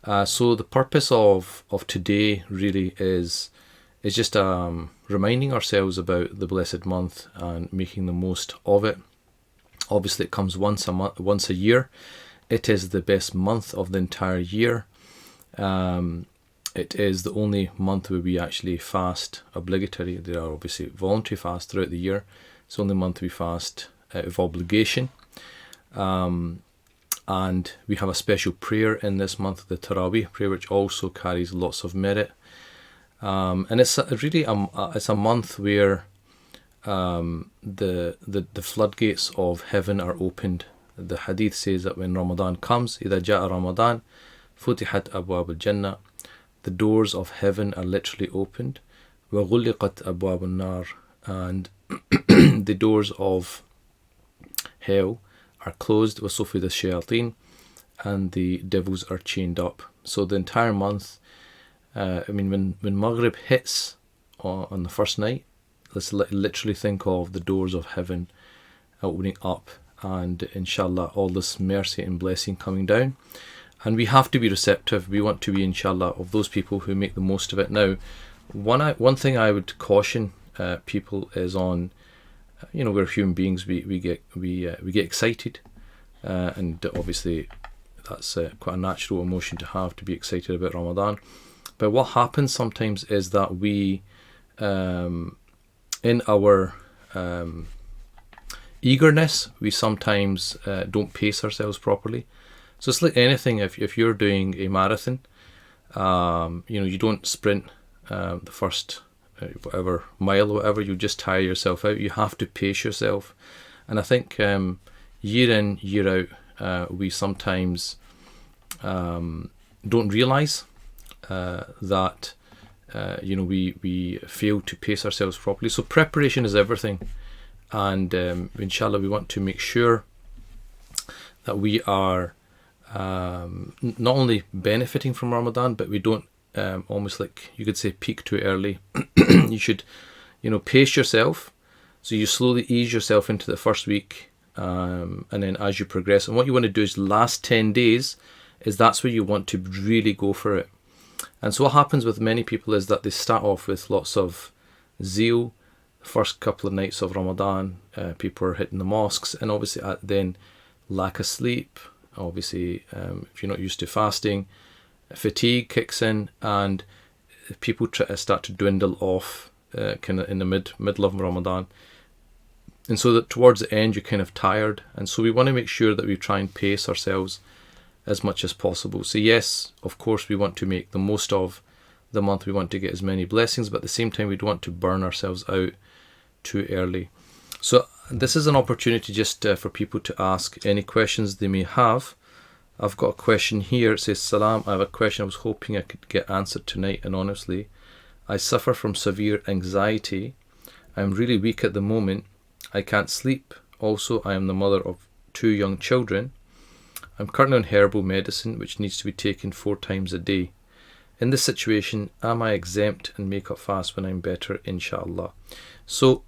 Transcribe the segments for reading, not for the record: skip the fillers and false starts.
So the purpose of today really is just reminding ourselves about the blessed month and making the most of it. Obviously, it comes once a year. It is the best month of the entire year. It is the only month where we actually fast obligatory. There are obviously voluntary fasts throughout the year. It's the only month we fast out of obligation. And we have a special prayer in this month, the Taraweeh prayer, which also carries lots of merit. And it's really it's a month where the floodgates of heaven are opened. The hadith says that when Ramadan comes, إذا جاء رمضان فتحت أبواب الجنة, the doors of heaven are literally opened. وغلقت أبواب النار, and the doors of hell are closed. وصفد الشياطين, and the devils are chained up. So the entire month, when Maghrib hits on the first night, let's literally think of the doors of heaven opening up, and inshallah all this mercy and blessing coming down. And we have to be receptive. We want to be, inshallah, of those people who make the most of it. Now, one thing I would caution people is on, we're human beings. We get excited, and obviously that's quite a natural emotion to have, to be excited about Ramadan. But what happens sometimes is that we, in our eagerness, we sometimes don't pace ourselves properly. So it's like anything. If you're doing a marathon, you don't sprint the first whatever mile or whatever. You just tire yourself out. You have to pace yourself. And I think year in, year out, we sometimes don't realise that we fail to pace ourselves properly. So preparation is everything, and inshallah we want to make sure that we are not only benefiting from Ramadan, but we don't almost, like you could say, peak too early. You should pace yourself, so you slowly ease yourself into the first week, and then as you progress, and what you want to do is last 10 days is that's where you want to really go for it. And so what happens with many people is that they start off with lots of zeal. The first couple of nights of Ramadan, people are hitting the mosques, and obviously then lack of sleep. Obviously, if you're not used to fasting, fatigue kicks in, and people start to dwindle off kind of in the middle of Ramadan. And so that towards the end, you're kind of tired. And so we want to make sure that we try and pace ourselves as much as possible. So yes, of course, we want to make the most of the month. We want to get as many blessings, but at the same time, we don't want to burn ourselves out too early. So this is an opportunity just for people to ask any questions they may have. I've got a question here. It says, Salam, I have a question I was hoping I could get answered tonight. And honestly, I suffer from severe anxiety. I'm really weak at the moment. I can't sleep. Also, I am the mother of 2 young children. I'm currently on herbal medicine, which needs to be taken 4 times a day. In this situation, am I exempt and make up fast when I'm better, Insha Allah? So,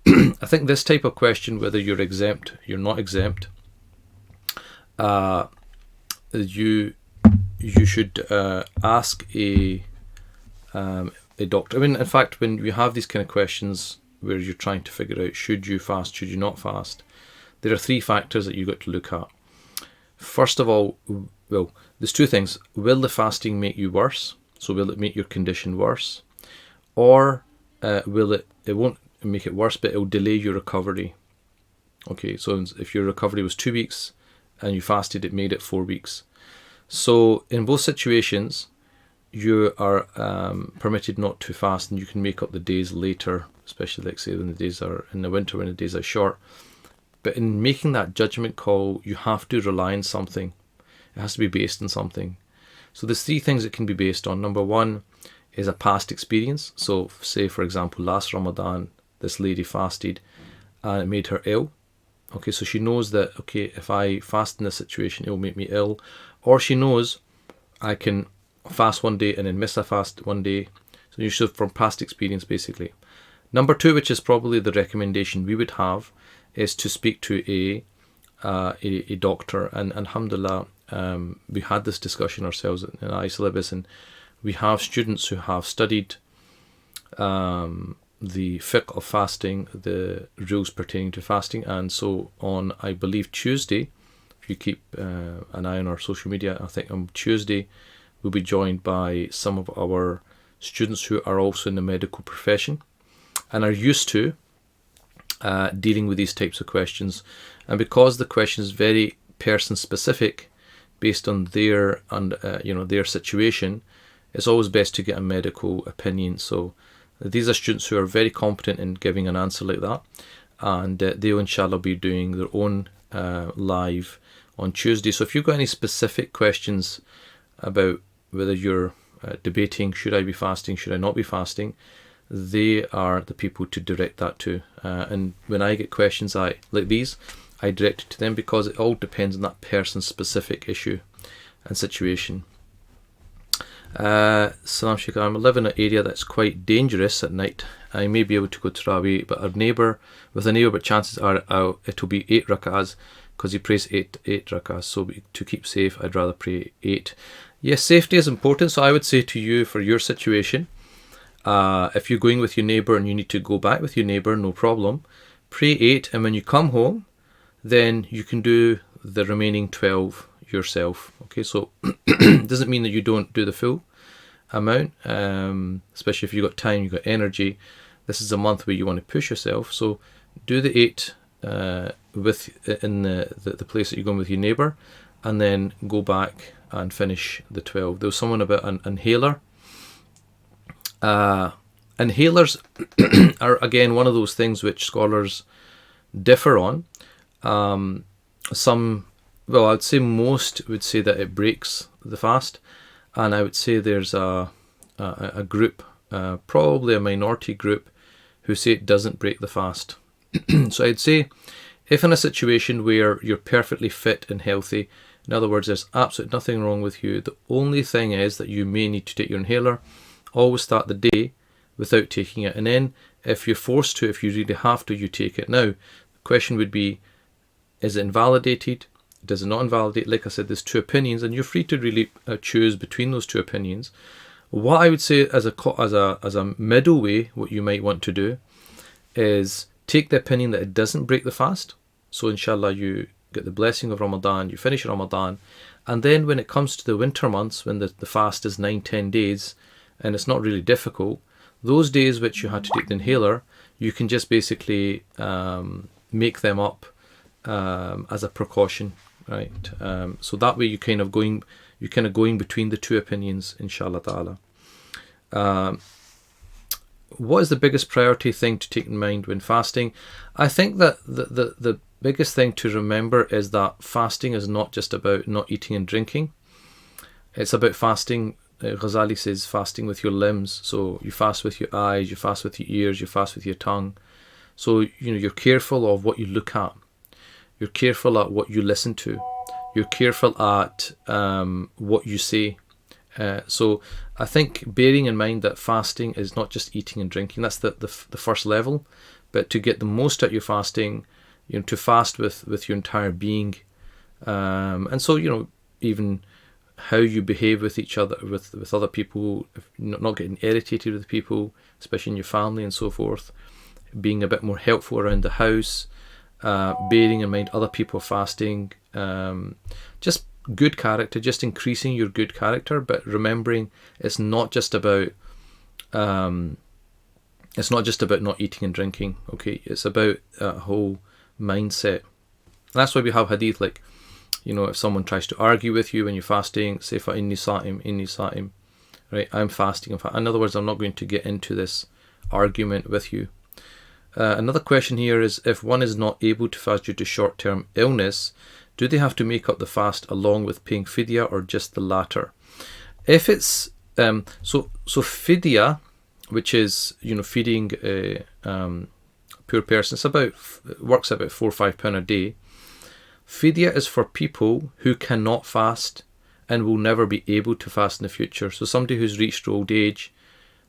I think this type of question, whether you're exempt, you're not exempt, you should ask a doctor. I mean, in fact, when you have these kind of questions where you're trying to figure out should you fast, should you not fast, there are 3 factors that you've got to look at. First of all, well, there's 2 things. Will the fasting make you worse? So will it make your condition worse? Or will it won't make it worse, but it will delay your recovery. Okay, so if your recovery was 2 weeks and you fasted, it made it 4 weeks. So in both situations, you are permitted not to fast, and you can make up the days later, especially like say when the days are in the winter, when the days are short. But in making that judgment call, you have to rely on something. It has to be based on something. So there's 3 things it can be based on. Number 1 is a past experience. So say, for example, last Ramadan, this lady fasted and it made her ill. Okay, so she knows that, okay, if I fast in this situation, it will make me ill. Or she knows I can fast one day and then miss a fast one day. So you should, from past experience, basically. Number 2, which is probably the recommendation we would have, is to speak to a doctor. And alhamdulillah, we had this discussion ourselves in iSyllabus, and we have students who have studied the fiqh of fasting, the rules pertaining to fasting, and so on, I believe Tuesday, if you keep an eye on our social media, I think on Tuesday we'll be joined by some of our students who are also in the medical profession and are used to dealing with these types of questions. And because the question is very person specific based on their their situation, it's always best to get a medical opinion. So these are students who are very competent in giving an answer like that, and they'll inshallah be doing their own live on Tuesday. So if you've got any specific questions about whether you're debating, should I be fasting, should I not be fasting, they are the people to direct that to. And when I get questions like these, I direct it to them, because it all depends on that person's specific issue and situation. Salam Sheikh, I live in an area that's quite dangerous at night. I may be able to go Tarawih, but but chances are it'll be 8 rak'ahs, because he prays 8 rak'ahs. So to keep safe, I'd rather pray 8. Yes, safety is important. So I would say to you, for your situation, if you're going with your neighbour and you need to go back with your neighbour, no problem. Pray 8, and when you come home, then you can do the remaining 12 yourself. Okay, so it doesn't mean that you don't do the full amount, especially if you've got time, you've got energy. This is a month where you want to push yourself, so do the 8 in the place that you're going with your neighbour, and then go back and finish the 12. There was someone about an inhaler. Inhalers are again one of those things which scholars differ on. I'd say most would say that it breaks the fast, and I would say there's a group, probably a minority group, who say it doesn't break the fast. So I'd say, if in a situation where you're perfectly fit and healthy, in other words, there's absolutely nothing wrong with you, the only thing is that you may need to take your inhaler, always start the day without taking it, and then if you're forced to, if you really have to, you take it. Now, the question would be, is it invalidated? Does it not invalidate? Like I said, there's 2 opinions, and you're free to really choose between those 2 opinions. What I would say as a middle way, what you might want to do is take the opinion that it doesn't break the fast. So inshallah, you get the blessing of Ramadan, you finish Ramadan, and then when it comes to the winter months, when the fast is 9-10 days, and it's not really difficult, those days which you had to take the inhaler, you can just basically make them up as a precaution, right? So that way you're kind of going between the 2 opinions, inshallah ta'ala. What is the biggest priority thing to take in mind when fasting? I think that the biggest thing to remember is that fasting is not just about not eating and drinking. It's about fasting. Ghazali says fasting with your limbs. So you fast with your eyes, you fast with your ears, you fast with your tongue. So you're careful of what you look at. You're careful at what you listen to. You're careful at what you say. So I think bearing in mind that fasting is not just eating and drinking, that's the first level, but to get the most out your fasting, to fast with your entire being. And so, even how you behave with each other, with other people, not getting irritated with people, especially in your family and so forth, being a bit more helpful around the house, bearing in mind other people fasting, just good character, just increasing your good character, but remembering it's not just about not eating and drinking. Okay, it's about a whole mindset. And that's why we have hadith, like, if someone tries to argue with you when you're fasting, say fa inni sa'im, right? I'm fasting. In other words, I'm not going to get into this argument with you. Another question here is, if one is not able to fast due to short-term illness, do they have to make up the fast along with paying fidya, or just the latter? If it's so fidya, which is feeding a poor person, works about £4 or £5 a day. Fidya is for people who cannot fast and will never be able to fast in the future. So somebody who's reached old age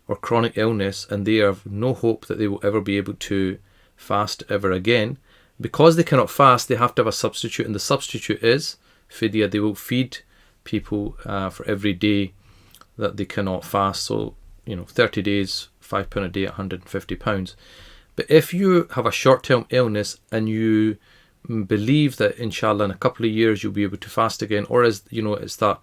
or chronic illness, and they have no hope that they will ever be able to fast ever again. Because they cannot fast, they have to have a substitute, and the substitute is fidya. They will feed people for every day that they cannot fast. So, 30 days, £5 a day, £150. But if you have a short-term illness and you believe that inshallah in a couple of years you'll be able to fast again, or it's that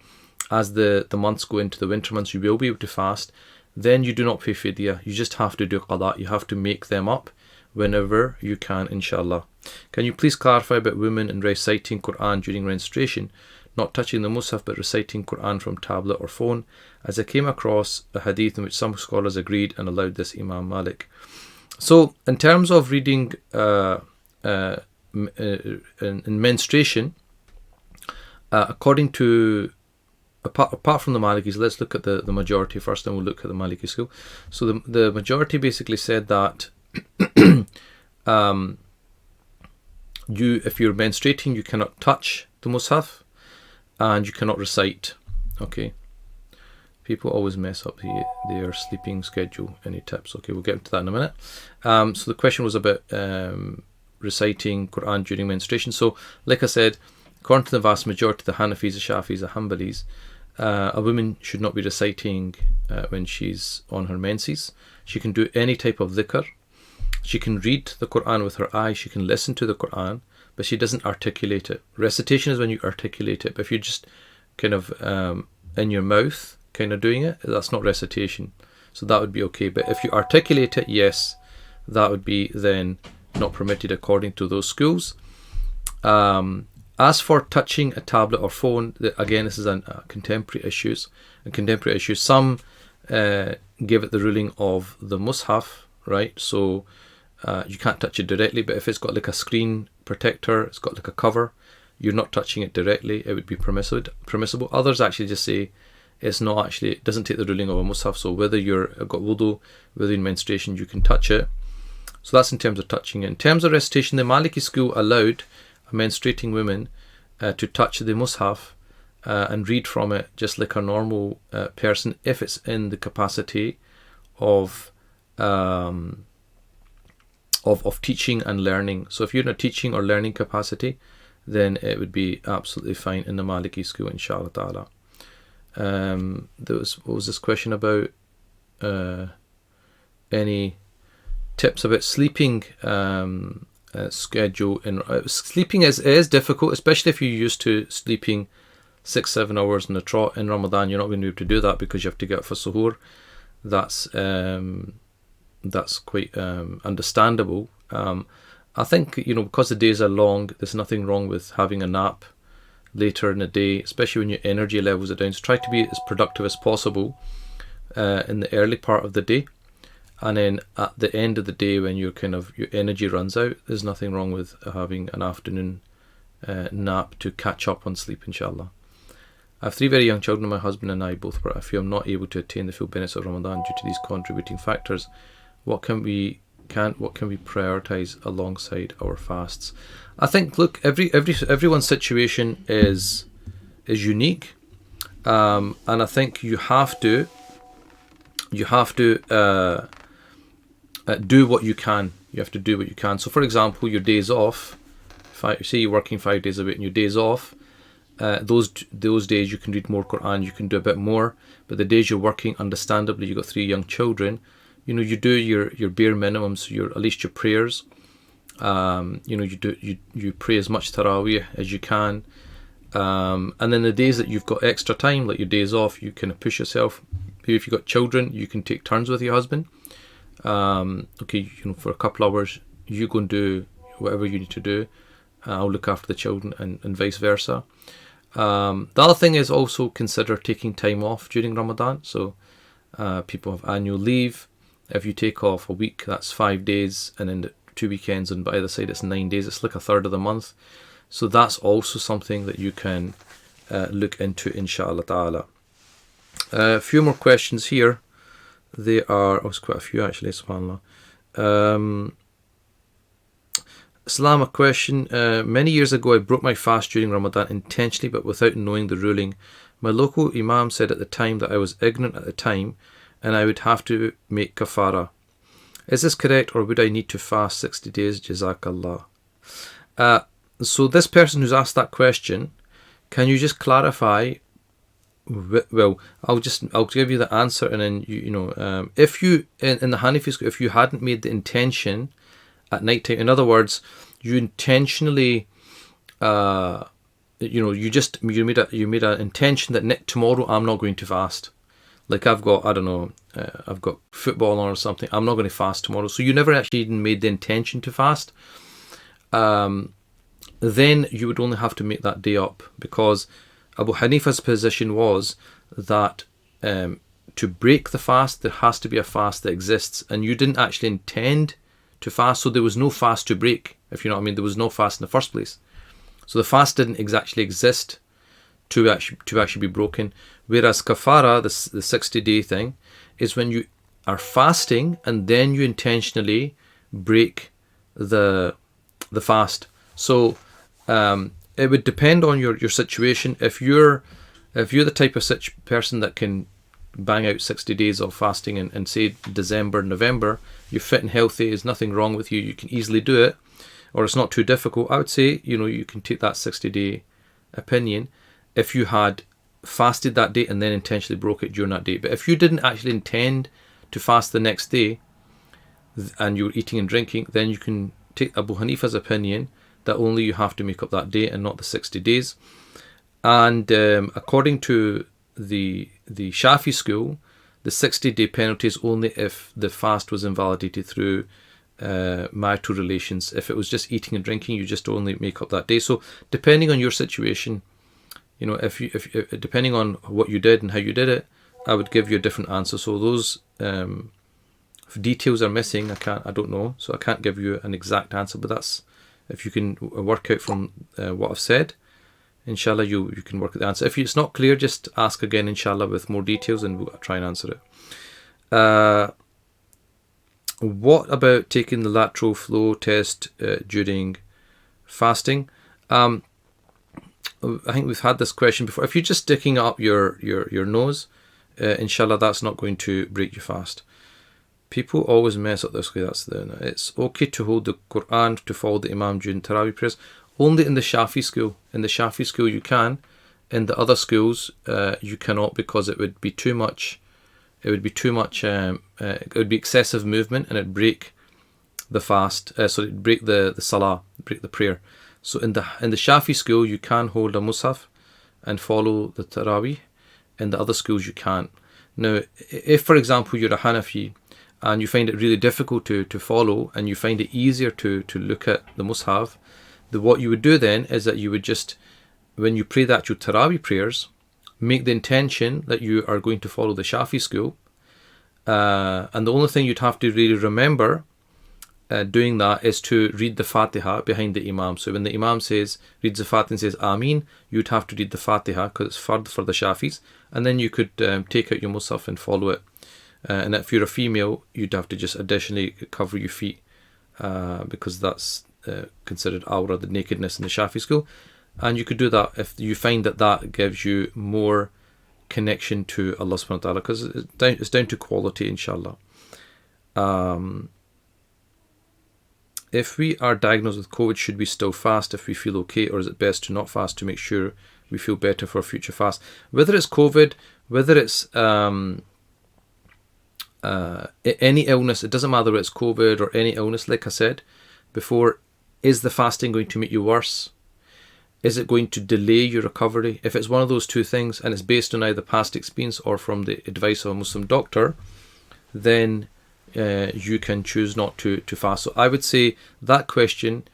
as the months go into the winter months you will be able to fast, then you do not pay fidya. You just have to do qada. You have to make them up whenever you can, inshallah. Can you please clarify about women and reciting Quran during menstruation, not touching the mushaf but reciting Quran from tablet or phone, as I came across a hadith in which some scholars agreed and allowed this, Imam Malik. So in terms of reading in menstruation, according to, apart from the Malikis, let's look at the majority first, and we'll look at the Maliki school. So the majority basically said that if you're menstruating, you cannot touch the mushaf and you cannot recite. Okay. People always mess up their sleeping schedule. Any tips? Okay, we'll get into that in a minute. So the question was about reciting Quran during menstruation. So, like I said, according to the vast majority, the Hanafis, the Shafis, the Hanbalis, a woman should not be reciting when she's on her menses. She can do any type of dhikr. She can read the Quran with her eyes. She can listen to the Quran, but she doesn't articulate it. Recitation is when you articulate it. But if you're just kind of in your mouth, kind of doing it, that's not recitation. So that would be okay. But if you articulate it, yes, that would be then not permitted according to those schools. As for touching a tablet or phone, again, this is a contemporary issues. Some give it the ruling of the mushaf, right? So you can't touch it directly, but if it's got like a screen protector, it's got like a cover, you're not touching it directly, it would be permissible. Others actually just say it's not actually, it doesn't take the ruling of a mushaf. So whether you've got wudu, whether in menstruation, you can touch it. So that's in terms of touching it. In terms of recitation, the Maliki school allowed a menstruating woman to touch the mushaf and read from it just like a normal person, if it's in the capacity of teaching and learning. So if you're in a teaching or learning capacity, then it would be absolutely fine in the Maliki school, inshallah ta'ala. What was this question about? Any tips about sleeping schedule? Sleeping is difficult, especially if you're used to sleeping 6-7 hours in a trot. In Ramadan, you're not going to be able to do that because you have to get up for suhoor. That's quite understandable. I think, because the days are long, there's nothing wrong with having a nap later in the day, especially when your energy levels are down. So try to be as productive as possible in the early part of the day, and then at the end of the day, when your energy runs out, there's nothing wrong with having an afternoon nap to catch up on sleep, inshallah. I have 3 very young children. My husband and I both work. I feel I'm not able to attain the full benefits of Ramadan due to these contributing factors. What can we prioritize alongside our fasts? I think, look, everyone's situation is unique, and I think you have to do what you can. You have to do what you can. So, for example, your days off. Say you're working 5 days a week, and your days off, those days you can read more Quran, you can do a bit more. But the days you're working, understandably, you've got 3 young children. You do your bare minimums, at least your prayers. You pray as much Taraweeh as you can. And then the days that you've got extra time, like your days off, you kind of push yourself. Maybe if you've got children, you can take turns with your husband. For a couple hours, you go and do whatever you need to do. I'll look after the children, and vice versa. The other thing is also consider taking time off during Ramadan. So people have annual leave. If you take off a week, that's 5 days, and then 2 weekends, and by either side it's 9 days. It's like a third of the month. So that's also something that you can look into, inshallah ta'ala. A few more questions here. It's quite a few actually, subhanAllah. Islam, a question. Many years ago I broke my fast during Ramadan intentionally but without knowing the ruling. My local imam said at the time that I was ignorant at the time and I would have to make kafara. Is this correct, or would I need to fast 60 days? Jazakallah. So this person who's asked that question, can you just clarify? Well, I'll give you the answer, and then if you in the Hanafi school, if you hadn't made the intention at night time, in other words, you intentionally, you made an intention that tomorrow I'm not going to fast. Like I've got, I don't know, I've got football on or something. I'm not going to fast tomorrow. So you never actually even made the intention to fast. Then you would only have to make that day up, because Abu Hanifa's position was that to break the fast, there has to be a fast that exists, and you didn't actually intend to fast, so there was no fast to break, if you know what I mean. There was no fast in the first place. So the fast didn't actually exist to actually be broken. Whereas kafara, the 60-day thing, is when you are fasting and then you intentionally break the fast. So it would depend on your situation. If you're the type of person that can bang out 60 days of fasting and say December, November, you're fit and healthy, there's nothing wrong with you, you can easily do it, or it's not too difficult, I would say, you can take that 60-day opinion if you had fasted that day and then intentionally broke it during that day. But if you didn't actually intend to fast the next day and you were eating and drinking, then you can take Abu Hanifa's opinion that only you have to make up that day and not the 60 days. And according to the Shafi school, the 60-day penalty is only if the fast was invalidated through marital relations. If it was just eating and drinking, you just only make up that day. So depending on your situation, if depending on what you did and how you did it, I would give you a different answer. So those details are missing. I don't know, so I can't give you an exact answer. But that's, if you can work out from what I've said, inshallah, you can work at the answer. If it's not clear, just ask again, inshallah, with more details, and we'll try and answer it. What about taking the lateral flow test during fasting? I think we've had this question before. If you're just sticking up your nose, inshallah, that's not going to break your fast. People always mess up this way. It's okay to hold the Quran to follow the imam during Tarawih prayers. Only in the Shafi school. In the Shafi school you can. In the other schools you cannot, because it would be too much. It would be excessive movement, and it'd break the fast. So it'd break the salah, break the prayer. So in the Shafi school you can hold a mushaf and follow the Tarawih. In the other schools you can't. Now, if for example you're a Hanafi and you find it really difficult to follow, and you find it easier to look at the mushaf, what you would do then is that you would just, when you pray the actual Tarawih prayers, make the intention that you are going to follow the Shafi school, and the only thing you'd have to really remember doing that is to read the Fatiha behind the Imam. So when the Imam reads the Fatiha and says Ameen, you'd have to read the Fatiha, because it's fard for the Shafis, and then you could take out your mushaf and follow it. And if you're a female, you'd have to just additionally cover your feet, because that's considered awra, the nakedness, in the Shafi school. And you could do that if you find that gives you more connection to Allah subhanahu wa ta'ala, because it's down to quality, inshallah. If we are diagnosed with COVID, should we still fast if we feel okay, or is it best to not fast to make sure we feel better for future fast? Whether it's COVID, whether it's any illness, it doesn't matter whether it's COVID or any illness, like I said before, is the fasting going to make you worse? Is it going to delay your recovery? If it's one of those two things, and it's based on either past experience or from the advice of a Muslim doctor, then you can choose not to fast. So I would say that question,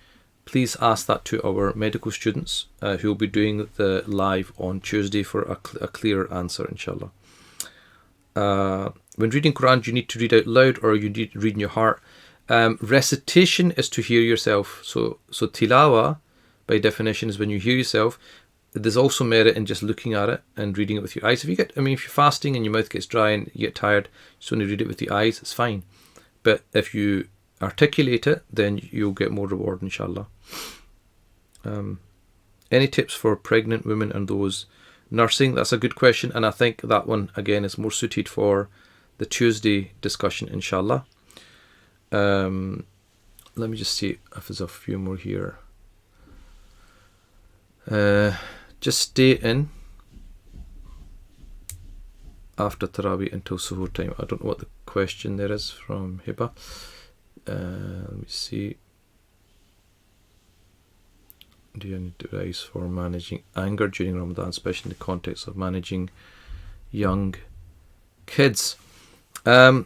please ask that to our medical students who will be doing the live on Tuesday for a clearer answer, inshallah. When reading Quran, do you need to read out loud, or you need to read in your heart? Recitation is to hear yourself. So tilawa, by definition, is when you hear yourself. There's also merit in just looking at it and reading it with your eyes. If you're fasting and your mouth gets dry and you get tired, just want to read it with the eyes, it's fine. But if you articulate it, then you'll get more reward, inshallah. Any tips for pregnant women and those nursing? That's a good question, and I think that one again is more suited for the Tuesday discussion, inshallah. Let me just see if there's a few more here. just stay in after Taraweeh until Suhoor time. I don't know what the question there is from Hiba. Let me see. Do you need advice for managing anger during Ramadan, especially in the context of managing young kids? I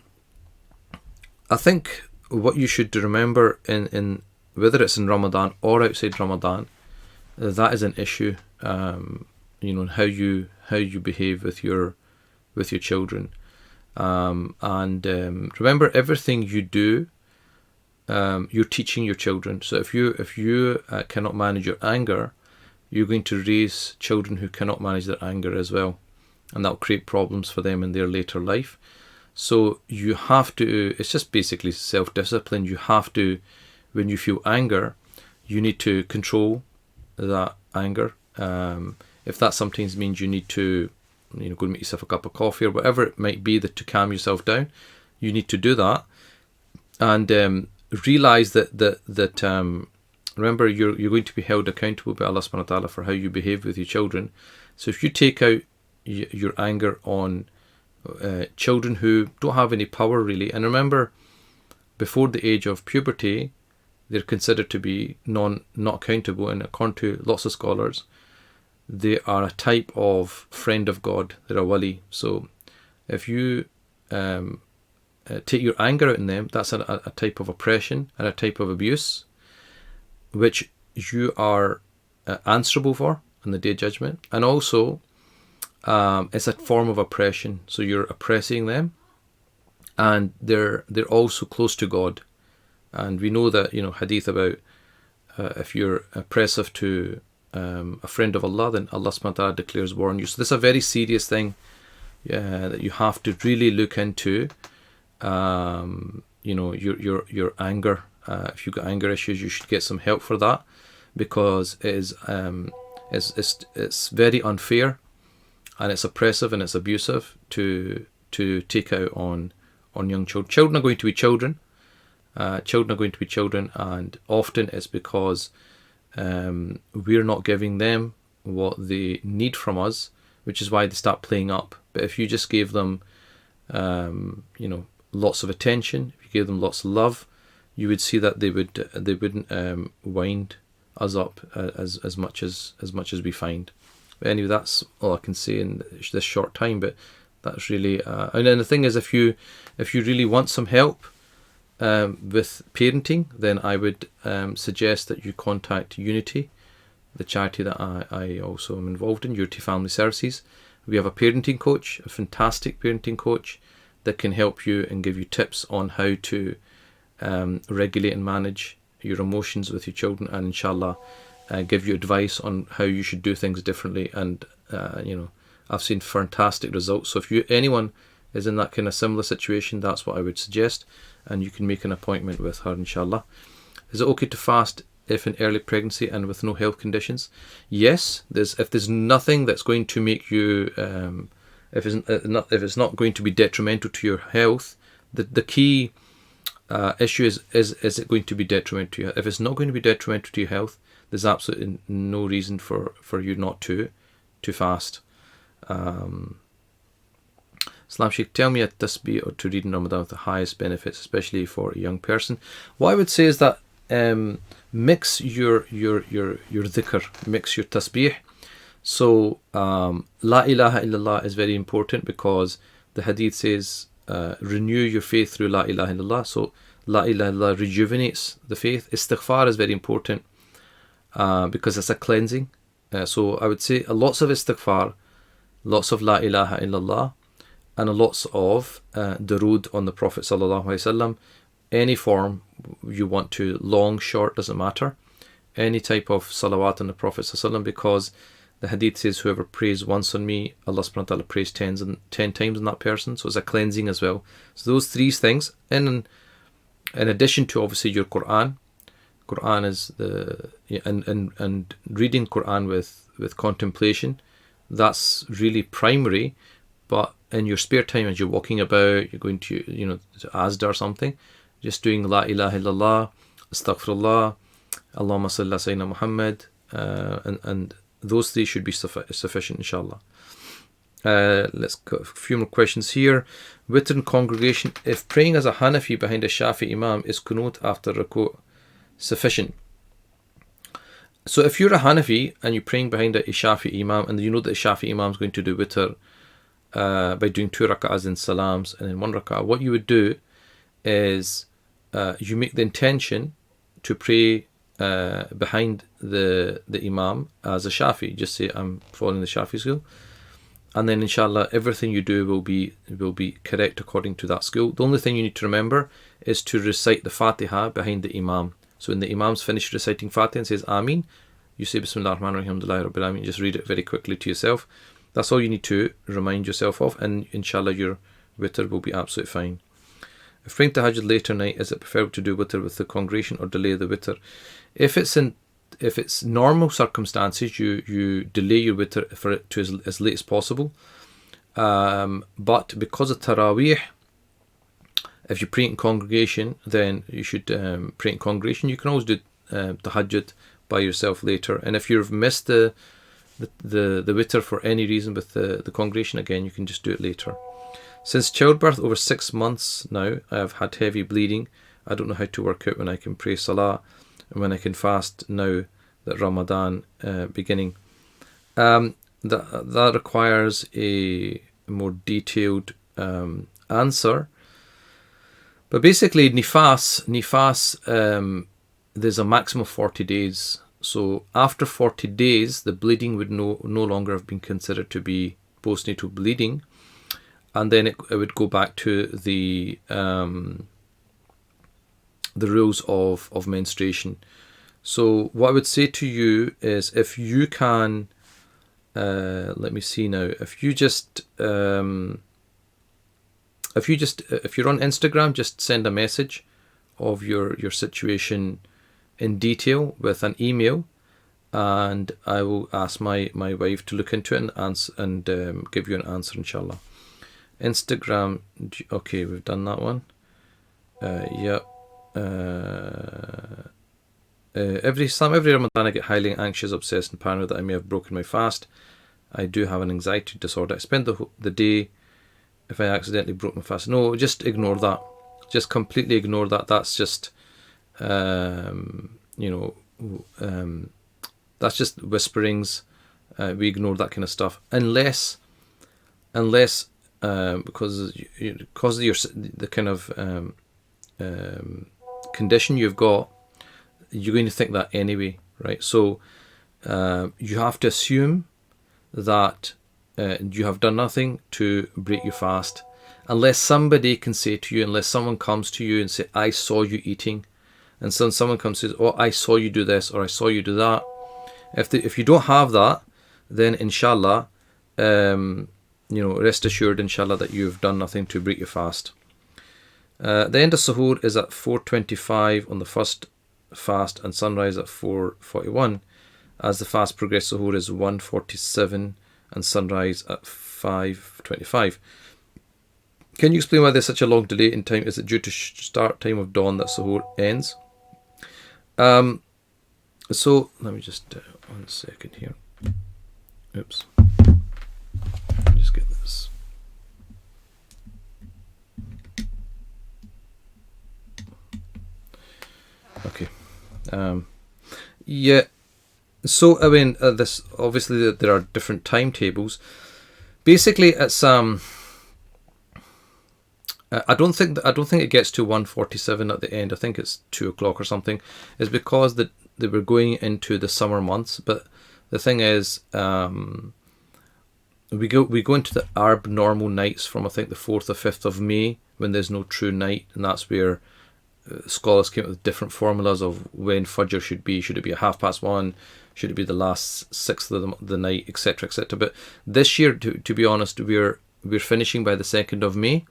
think what you should remember in whether it's in Ramadan or outside Ramadan, that is an issue. And how you behave with your children. Remember, everything you do, you're teaching your children. So if you cannot manage your anger, you're going to raise children who cannot manage their anger as well, and that'll create problems for them in their later life. So you have to, it's just basically self-discipline. You have to, when you feel anger, you need to control that anger. If that sometimes means you need to, go and make yourself a cup of coffee or whatever it might be to calm yourself down, you need to do that. And realize that remember, you're going to be held accountable by Allah subhanahu wa ta'ala for how you behave with your children. So if you take out your anger on children who don't have any power really, and remember, before the age of puberty, they're considered to be not accountable, and according to lots of scholars, they are a type of friend of God. They're a wali. So if you take your anger out in them, that's a type of oppression and a type of abuse, which you are answerable for on the Day of Judgment. And also, it's a form of oppression. So you're oppressing them, and they're also close to God. And we know that, hadith about if you're oppressive to a friend of Allah, then Allah subhanahu wa ta'ala declares war on you. So this is a very serious thing that you have to really look into. Your anger. If you've got anger issues, you should get some help for that, because it is it's very unfair, and it's oppressive, and it's abusive to take out on young children. Children are going to be children. Children are going to be children, and often it's because we're not giving them what they need from us, which is why they start playing up. But if you just gave them, lots of attention, if you gave them lots of love, you would see that they wouldn't wind us up as much as we find. But anyway, that's all I can say in this short time. But that's really, and then the thing is, if you really want some help with parenting, then I would suggest that you contact Unity, the charity that I also am involved in, Unity Family Services. We have a parenting coach, a fantastic parenting coach, that can help you and give you tips on how to regulate and manage your emotions with your children, and inshallah give you advice on how you should do things differently. And I've seen fantastic results. So if anyone is in that kind of similar situation, that's what I would suggest, and you can make an appointment with her, inshallah. Is it okay to fast if in early pregnancy and with no health conditions? Yes. If there's nothing that's going to make you if it's not going to be detrimental to your health, the key issue is it going to be detrimental to you? If it's not going to be detrimental to your health, there's absolutely no reason for you not to fast. Islam Sheikh, tell me a tasbih or to read in Ramadan with the highest benefits, especially for a young person. What I would say is that mix your dhikr, mix your tasbih. So La ilaha illallah is very important, because the hadith says renew your faith through La ilaha illallah. So La ilaha illallah rejuvenates the faith. Istighfar is very important because it's a cleansing. So I would say lots of istighfar, lots of La ilaha illallah, and lots of durood on the Prophet sallallahu alaihi wasallam. Any form you want to, long, short, doesn't matter. Any type of salawat on the Prophet sallallahu alaihi wasallam, because the hadith says, whoever prays once on me, Allah subhanahu wa ta'ala prays 10 times on that person. So it's a cleansing as well. So those three things, in addition to obviously your Quran. Quran is and reading Quran with contemplation, that's really primary. But in your spare time, as you're walking about, you're going to to Asda or something, just doing La ilaha illallah, astaghfirullah, Allahumma salli ala Sayyidina Muhammad, and those three should be sufficient, inshallah. Let's go a few more questions here. Witr in congregation. If praying as a Hanafi behind a Shafi imam, is kunut after ruku sufficient? So if you're a Hanafi and you're praying behind a Shafi imam, and you know that the Shafi imam is going to do witr by doing 2 rak'ahs and salams and then 1 rak'ah, what you would do is you make the intention to pray behind the imam as a Shafi. Just say, I'm following the Shafi school, and then inshallah everything you do will be correct according to that school. The only thing you need to remember is to recite the Fatiha behind the imam. So when the imam's finished reciting Fatiha and says Ameen, you say Bismillah ar-Rahman ar-Rahim, Alhamdulillah Rabbil Alameen. Just read it very quickly to yourself. That's all you need to remind yourself of, and inshallah your witr will be absolutely fine. If praying tahajjud later night, is it preferable to do witr with the congregation or delay the witr? If it's normal circumstances, you delay your witr for it to as late as possible. But because of Taraweeh, if you pray in congregation, then you should pray in congregation. You can always do tahajjud by yourself later. And if you've missed the witr for any reason with the congregation, again, you can just do it later. Since childbirth over 6 months now, I have had heavy bleeding. I don't know how to work out when I can pray salah and when I can fast now that Ramadan beginning. That requires a more detailed answer. But basically, nifas, there's a maximum of 40 days. So after 40 days, the bleeding would no longer have been considered to be postnatal bleeding. And then it would go back to the rules of menstruation. So what I would say to you is, if you can, let me see now, if you're on Instagram, just send a message of your situation in detail with an email, and I will ask my wife to look into it and answer and give you an answer, inshallah. Instagram, okay, we've done that one. Yeah. Every Ramadan I get highly anxious, obsessed and paranoid that I may have broken my fast. I do have an anxiety disorder. I spend the day if I accidentally broke my fast. No, just ignore that. Just completely ignore that. That's just, that's just whisperings. We ignore that kind of stuff. Unless because of the kind of condition you've got, you're going to think that anyway, right? So you have to assume that you have done nothing to break your fast, unless somebody can say to you, unless someone comes to you and say, I saw you eating, and someone comes and says, oh, I saw you do this, or I saw you do that. If you don't have that, then inshallah, rest assured, inshallah, that you've done nothing to break your fast. The end of suhoor is at 4:25 on the first fast, and sunrise at 4:41. As the fast progresses, suhoor is 1:47 and sunrise at 5:25. Can you explain why there's such a long delay in time? Is it due to start time of dawn that suhoor ends? So let me just 1 second here. Oops. Let me just get this. Okay. Yeah. So I mean, this obviously there are different timetables. Basically, it's I don't think it gets to 1:47 at the end. I think it's 2 o'clock or something. It's because that they were going into the summer months. But the thing is, we go into the Arab normal nights from I think the 4th or 5th of May, when there's no true night, and that's where scholars came up with different formulas of when Fajr should be. Should it be 1:30? Should it be the last 6th of the night, etc., etc. But this year, to be honest, we're finishing by the 2nd of May.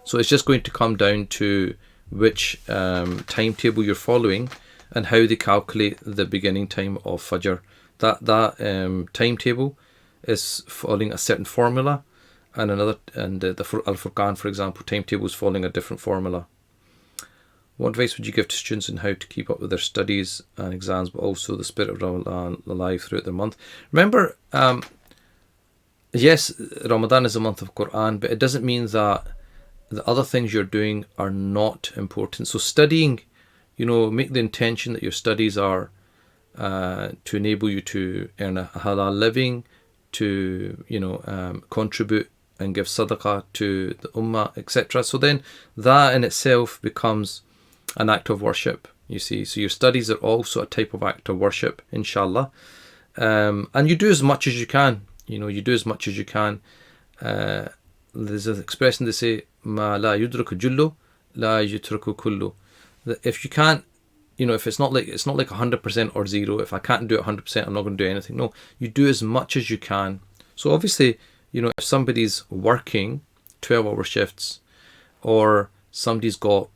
So it's just going to come down to which timetable you're following and how they calculate the beginning time of Fajr. That timetable is following a certain formula, and the Al-Furqan, for example, timetable is following a different formula. What advice would you give to students on how to keep up with their studies and exams, but also the spirit of Ramadan alive throughout the month? Remember, yes, Ramadan is a month of Quran, but it doesn't mean that the other things you're doing are not important. So studying, make the intention that your studies are to enable you to earn a halal living, to contribute and give sadaqah to the ummah, etc. So then that in itself becomes an act of worship, you see. So your studies are also a type of act of worship, inshallah. And you do as much as you can. You do as much as you can. There's an expression they say, ma la yudraku jullu, la yutraku kullu. That if you can't, if it's not like 100% or zero. If I can't do it 100%, I'm not going to do anything. No, you do as much as you can. So obviously, if somebody's working 12-hour shifts, or somebody's got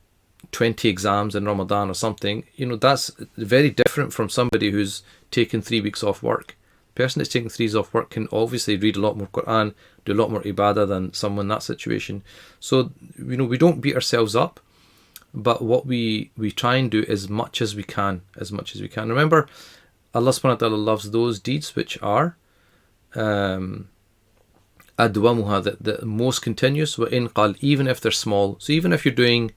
20 exams in Ramadan or something, that's very different from somebody who's taken 3 weeks off work. The person that's taking 3 weeks off work can obviously read a lot more Quran, do a lot more ibadah than someone in that situation. So, we don't beat ourselves up, but what we try and do as much as we can, Remember, Allah subhanahu wa ta'ala loves those deeds which are adwamuha, the most continuous, wa in qal, even if they're small. So even if you're doing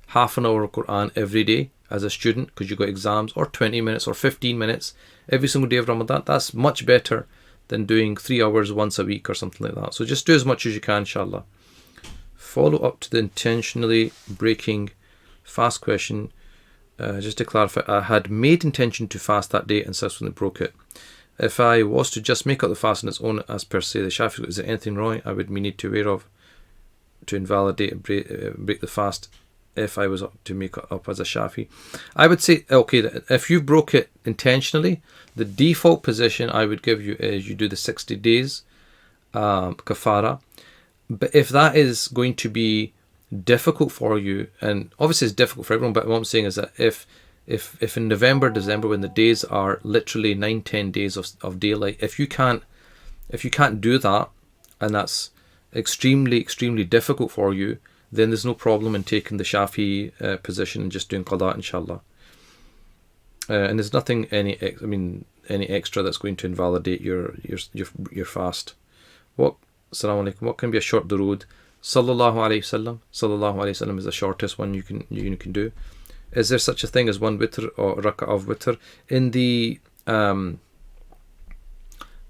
half an hour of Quran every day as a student because you've got exams, or 20 minutes or 15 minutes every single day of Ramadan, that's much better than doing 3 hours once a week or something like that. So just do as much as you can, inshallah. Follow up to the intentionally breaking fast question. Just to clarify, I had made intention to fast that day and subsequently broke it. If I was to just make up the fast on its own, as per se the Shafi, is there anything wrong I would need to be aware of to invalidate and break the fast if I was to make it up as a Shafi? I would say, okay, if you broke it intentionally, the default position I would give you is you do the 60 days kafara. But if that is going to be difficult for you, and obviously it's difficult for everyone, but what I'm saying is that if in November, December, when the days are literally 9-10 days of daylight, if you can't do that, and that's extremely difficult for you, then there's no problem in taking the Shafi position and just doing qada, inshallah. And there's nothing any extra that's going to invalidate your fast. Assalamu alaikum. What can be a short durood? Sallallahu alayhi wasallam. Sallallahu alayhi wasallam is the shortest one you can do. Is there such a thing as one witr or rak'ah of witr? In the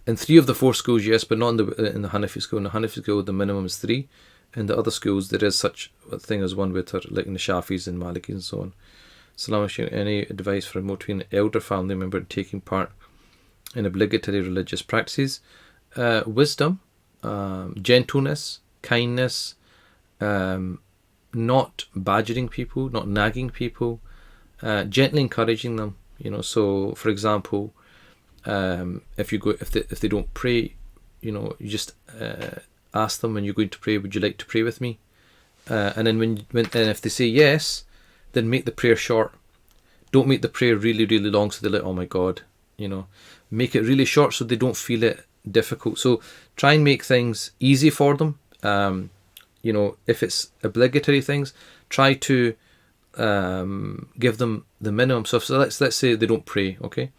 in 3 of the 4 schools, yes, but not in the Hanafi school. In the Hanafi school, the minimum is 3. In the other schools, there is such a thing as one witr, like in the Shafis and Malikis and so on. Assalamu alaikum. Any advice for motivating an elder family member in taking part in obligatory religious practices? Wisdom, gentleness, kindness, not badgering people, not nagging people, gently encouraging them. So for example, if they don't pray, you just ask them when you're going to pray, would you like to pray with me? And then when if they say yes, then make the prayer short. Don't make the prayer really long so they're like, oh my God, make it really short so they don't feel it difficult. So try and make things easy for them. If it's obligatory things, try to give them the minimum stuff. So let's say they don't pray, okay?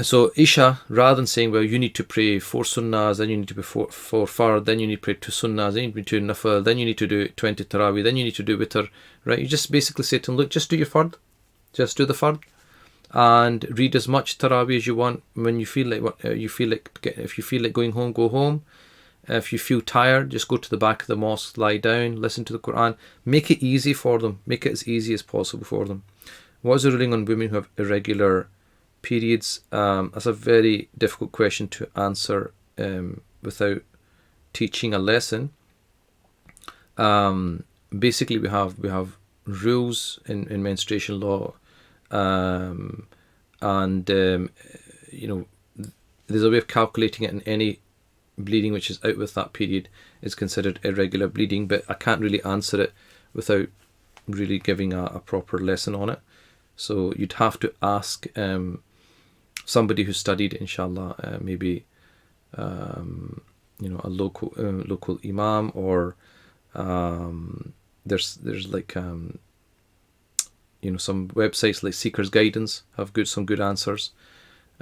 So Isha, rather than saying, well, you need to pray 4 sunnahs, then you need to be 4 fard, then you need to pray 2 sunnahs, then you need to do nafil, then you need to do 20 tarawih, then you need to do witr, right? You just basically say to them, look, just do your fard, just do the fard, and read as much tarawih as you want. When you feel like if you feel like going home, go home. If you feel tired, just go to the back of the mosque, lie down, listen to the Quran. Make it easy for them. Make it as easy as possible for them. What is the ruling on women who have irregular periods? That's a very difficult question to answer without teaching a lesson. Basically, we have rules in menstruation law, and there's a way of calculating it, and any bleeding which is out with that period is considered irregular bleeding, but I can't really answer it without really giving a proper lesson on it. So you'd have to ask somebody who studied, inshallah, maybe a local imam, or there's like some websites like Seeker's Guidance have some good answers.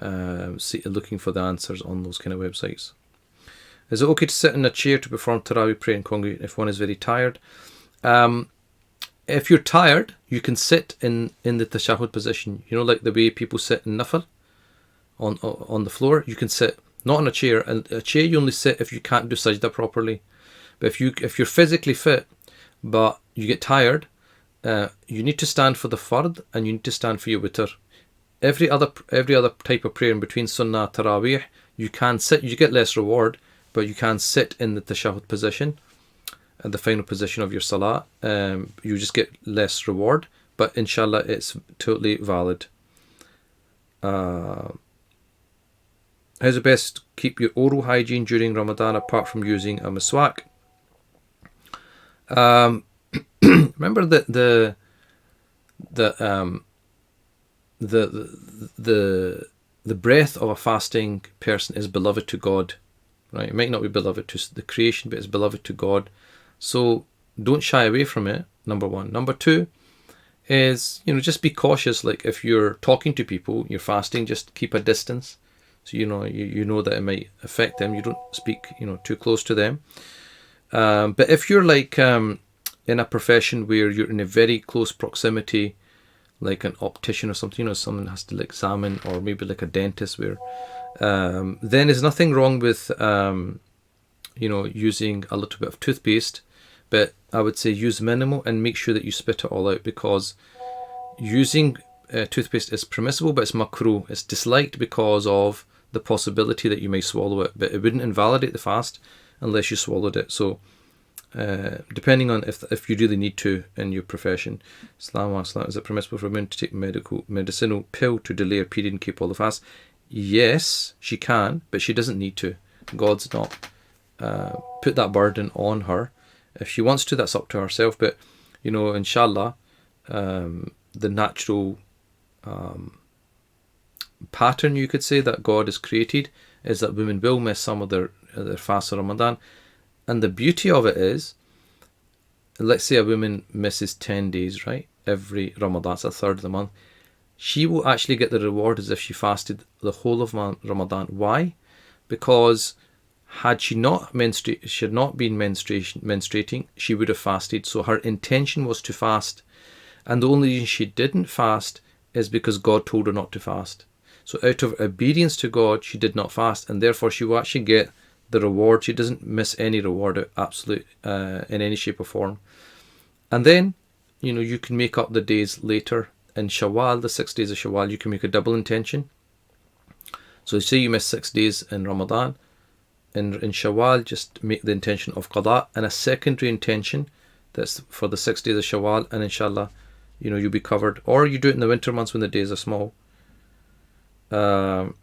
Looking for the answers on those kind of websites. Is it okay to sit in a chair to perform Tarawih prayer in congregation if one is very tired? If you're tired, you can sit in the tashahhud position. Like the way people sit in nafil on the floor. You can sit not on a chair. And a chair you only sit if you can't do sajda properly. But if you're physically fit, but you get tired, you need to stand for the fard and you need to stand for your witr. Every other type of prayer in between sunnah, tarawih, you can sit. You get less reward, but you can sit in the tashahhud position, the final position of your salah. You just get less reward, but inshallah it's totally valid. How's it best to keep your oral hygiene during Ramadan apart from using a miswak? Remember that the breath of a fasting person is beloved to God, right? It might not be beloved to the creation, but it's beloved to God. So don't shy away from it, number one. Number two is, just be cautious. Like if you're talking to people, you're fasting, just keep a distance. So you know that it might affect them. You don't speak, too close to them. But if you're like in a profession where you're in a very close proximity, like an optician or something, someone has to examine, or maybe like a dentist, where then there's nothing wrong with using a little bit of toothpaste, but I would say use minimal and make sure that you spit it all out, because using toothpaste is permissible, but it's makruh. It's disliked because of the possibility that you may swallow it, but it wouldn't invalidate the fast unless you swallowed it. So depending on if you really need to in your profession. Islam, is it permissible for a woman to take medicinal pill to delay her period and keep all the fast? Yes, she can, but she doesn't need to. God's not put that burden on her. If she wants to, that's up to herself. But inshallah, the natural pattern, you could say, that God has created is that women will miss some of their fast of Ramadan. And the beauty of it is, let's say a woman misses 10 days, right? Every Ramadan, that's a third of the month. She will actually get the reward as if she fasted the whole of Ramadan. Why? Because had she not been menstruating, she would have fasted. So her intention was to fast. And the only reason she didn't fast is because God told her not to fast. So out of obedience to God, she did not fast. And therefore she will actually get the reward. She doesn't miss any reward in any shape or form. And then you can make up the days later in Shawwal, the 6 days of Shawwal. You can make a double intention. So say you miss 6 days in Ramadan, in Shawwal, just make the intention of qada and a secondary intention that's for the 6 days of Shawwal, and inshallah you'll be covered. Or you do it in the winter months when the days are small. Performing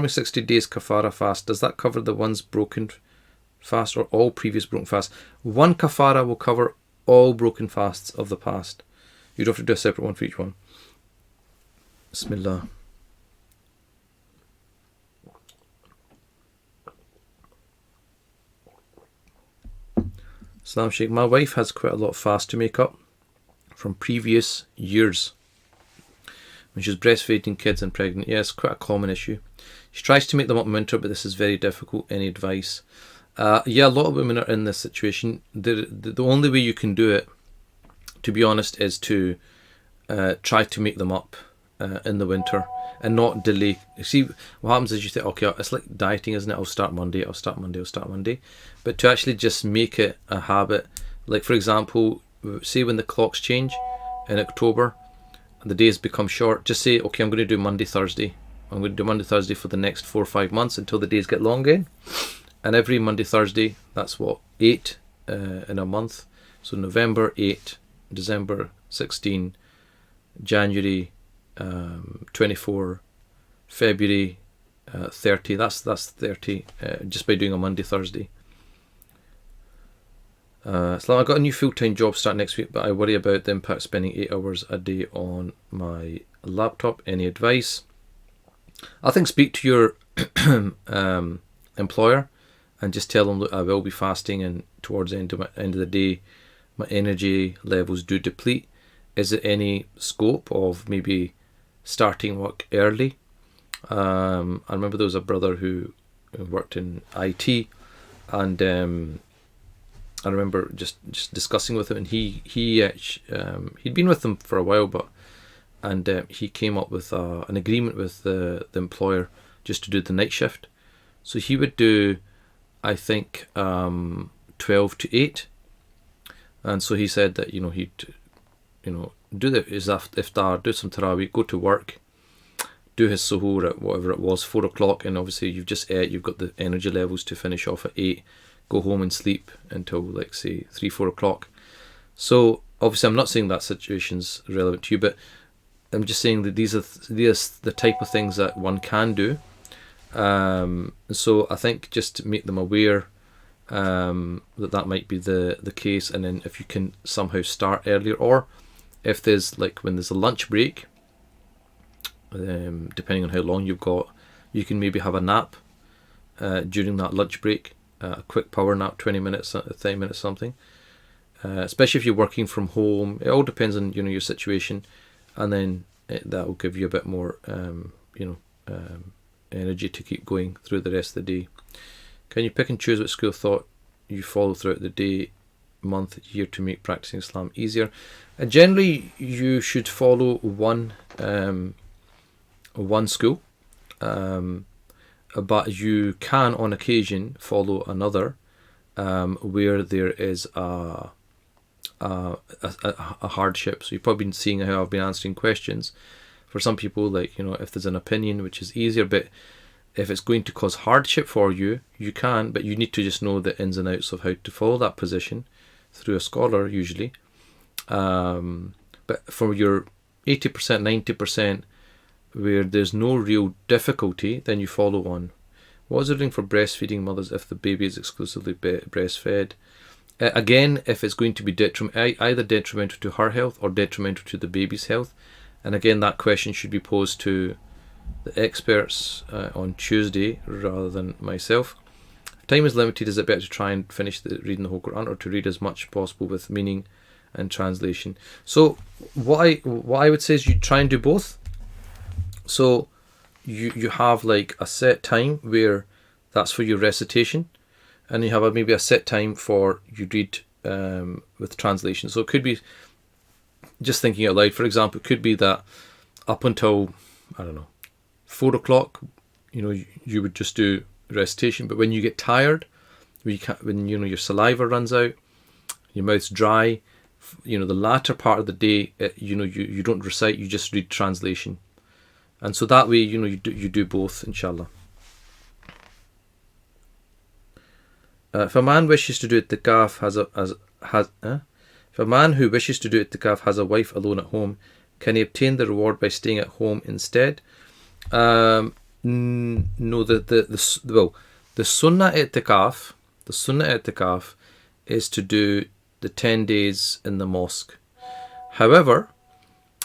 60 days kafara fast, does that cover the one's broken fast or all previous broken fasts? One kafara will cover all broken fasts of the past. You don't have to do a separate one for each one. Bismillah. Salam Sheikh, my wife has quite a lot of fast to make up from previous years when she was breastfeeding kids and pregnant. Yes, quite a common issue. She tries to make them up in winter, but this is very difficult. Any advice? A lot of women are in this situation. The only way you can do it, to be honest, is to try to make them up in the winter and not delay. You see, what happens is you think, okay, it's like dieting, isn't it? I'll start Monday. But to actually just make it a habit, like for example, say when the clocks change in October, the days become short, just say, okay, I'm going to do Monday, Thursday. I'm going to do Monday, Thursday for the next 4 or 5 months until the days get long again. And every Monday, Thursday, that's 8 in a month. So November 8, December 16, January 24, February 30. That's 30 just by doing a Monday, Thursday. So I got a new full-time job starting next week, but I worry about the impact of spending 8 hours a day on my laptop. Any advice? I think speak to your employer and just tell them, look, I will be fasting, and towards the end of the day my energy levels do deplete, is there any scope of maybe starting work early? I remember there was a brother who worked in IT, and I remember just discussing with him, and he'd been with them for a while, and he came up with an agreement with the employer just to do the night shift. So he would do, I think, 12 to 8, and so he said that he'd do the iftar, do some tarawih, go to work, do his suhoor at whatever it was, 4 o'clock, and obviously you've just ate, you've got the energy levels to finish off at 8, go home and sleep until, like, say 3-4 o'clock. So obviously I'm not saying that situation's relevant to you, but I'm just saying that these are the type of things that one can do. So I think just to make them aware that might be the case, and then if you can somehow start earlier, or if there's, like, when there's a lunch break, depending on how long you've got, you can maybe have a nap during that lunch break, a quick power nap, 20 minutes, 30 minutes, something. Especially if you're working from home, it all depends on your situation, and then that will give you a bit more energy to keep going through the rest of the day. Can you pick and choose what school of thought you follow throughout the day, month, year to make practicing Islam easier? Generally, you should follow one school, but you can on occasion follow another where there is a hardship. So you've probably been seeing how I've been answering questions. For some people, like, if there's an opinion which is easier, but if it's going to cause hardship for you, you can, but you need to just know the ins and outs of how to follow that position through a scholar usually. But for your 80%, 90%, where there's no real difficulty, then you follow one. What is the ruling for breastfeeding mothers if the baby is exclusively breastfed? Again, if it's going to be either detrimental to her health or detrimental to the baby's health, and again, that question should be posed to the experts on Tuesday rather than myself. If time is limited, is it better to try and finish reading the whole Quran, or to read as much as possible with meaning and translation? So what I would say is you try and do both. So you have, like, a set time where that's for your recitation, and you have maybe a set time for you read with translation. So it could be, just thinking out loud, for example, it could be that up until, I don't know, 4 o'clock, you would just do recitation. But when you get tired, when your saliva runs out, your mouth's dry, the latter part of the day, you don't recite, you just read translation. And so that way, you do both, inshallah. If a man wishes to do itikaf if a man who wishes to do itikaf has a wife alone at home, can he obtain the reward by staying at home instead? No, the sunnah itikaf is to do the 10 days in the mosque. However,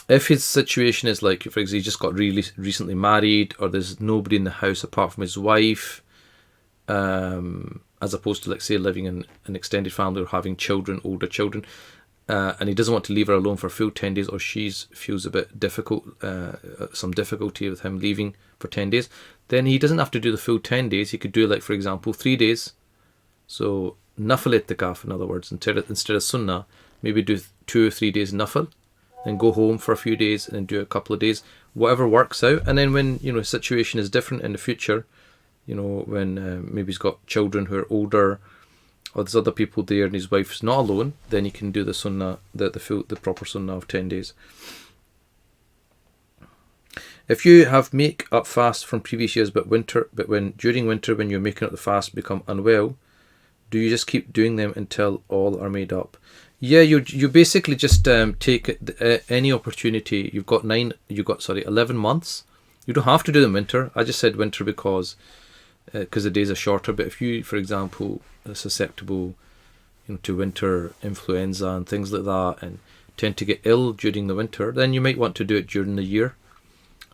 if his situation is like, for example, he just got really recently married, or there's nobody in the house apart from his wife, as opposed to, like, say, living in an extended family or having children, older children, and he doesn't want to leave her alone for a full 10 days, or she feels a bit difficult, some difficulty with him leaving for 10 days, then he doesn't have to do the full 10 days. He could do, like, for example, 3 days. So nafil itikaf, in other words, instead of sunnah, maybe do 2 or 3 days nafil, then go home for a few days and then do a couple of days, whatever works out. And then when his situation is different in the future, when maybe he's got children who are older, or there's other people there and his wife's not alone, then he can do the sunnah, the proper sunnah of 10 days. If you have make up fast from previous years, but during winter when you're making up the fast become unwell, do you just keep doing them until all are made up? Yeah, you basically just take any opportunity. You've got 11 months. You don't have to do them winter. I just said winter because the days are shorter. But if you, for example, are susceptible, to winter influenza and things like that, and tend to get ill during the winter, then you might want to do it during the year